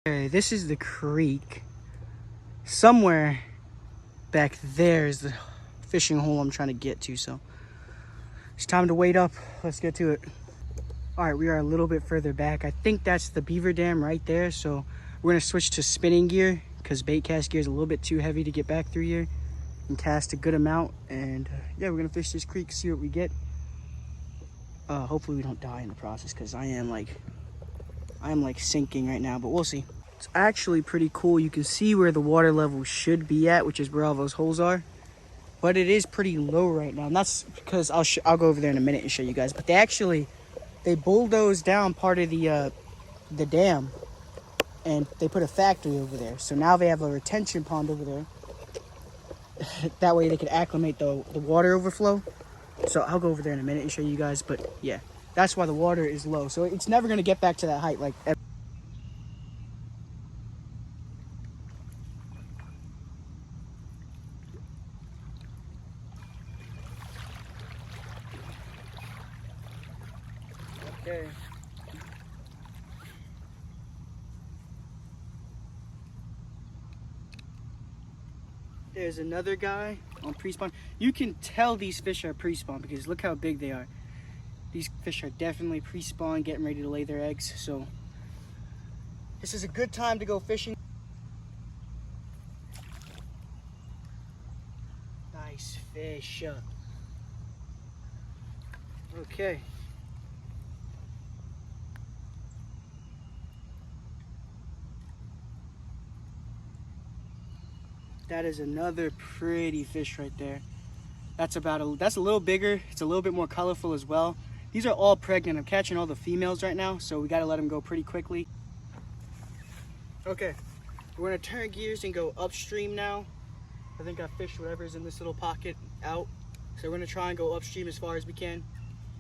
Okay, this is the creek. Somewhere back there is the fishing hole I'm trying to get to, so it's time to wait up. Let's get to it. All right, we are a little bit further back. I think that's the beaver dam right there, so we're gonna switch to spinning gear because bait cast gear is a little bit too heavy to get back through here and cast a good amount. And yeah, we're gonna fish this creek, see what we get. Hopefully we don't die in the process because I am like sinking right now, but we'll see. It's actually pretty cool. You can see where the water level should be at, which is where all those holes are. But it is pretty low right now, and that's because I'll go over there in a minute and show you guys. But they bulldozed down part of the dam, and they put a factory over there. So now they have a retention pond over there. That way they could acclimate the water overflow. So I'll go over there in a minute and show you guys. But yeah, that's why the water is low. So it's never gonna get back to that height like ever. Okay. There's another guy on pre-spawn. You can tell these fish are pre-spawn because look how big they are. These fish are definitely pre-spawn, getting ready to lay their eggs. So this is a good time to go fishing. Nice fish. Okay. That is another pretty fish right there. That's a little bigger. It's a little bit more colorful as well. These are all pregnant. I'm catching all the females right now, so we gotta let them go pretty quickly. Okay, we're gonna turn gears and go upstream now. I think I fished whatever's in this little pocket out. So we're gonna try and go upstream as far as we can.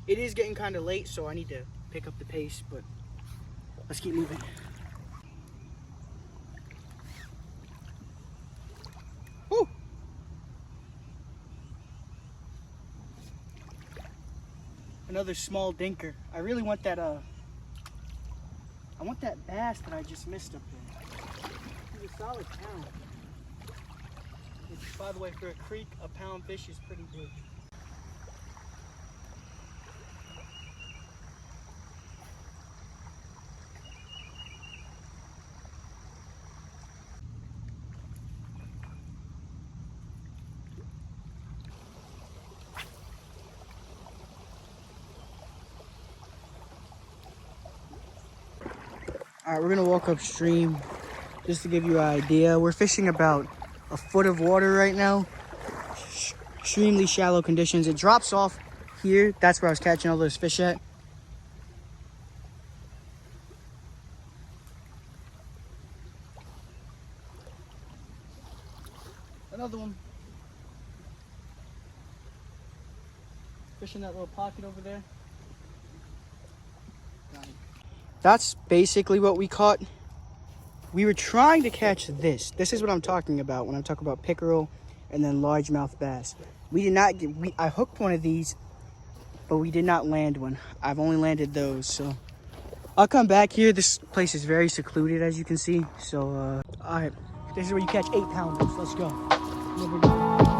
It is getting kind of late, so I need to pick up the pace, but let's keep moving. Woo! Another small dinker. I really want that I want that bass that I just missed up there. He's a solid pound. Which, by the way, for a creek, a pound fish is pretty big. All right, we're gonna walk upstream just to give you an idea. We're fishing about a foot of water right now. Extremely shallow conditions. It drops off here. That's where I was catching all those fish at. Another one. Fish in that little pocket over there. That's basically what we caught. We were trying to catch this. This is what I'm talking about when I'm talking about pickerel and then largemouth bass. We did not get, I hooked one of these, but we did not land one. I've only landed those, so I'll come back here. This place is very secluded, as you can see. So, all right, this is where you catch 8-pounders. Let's go.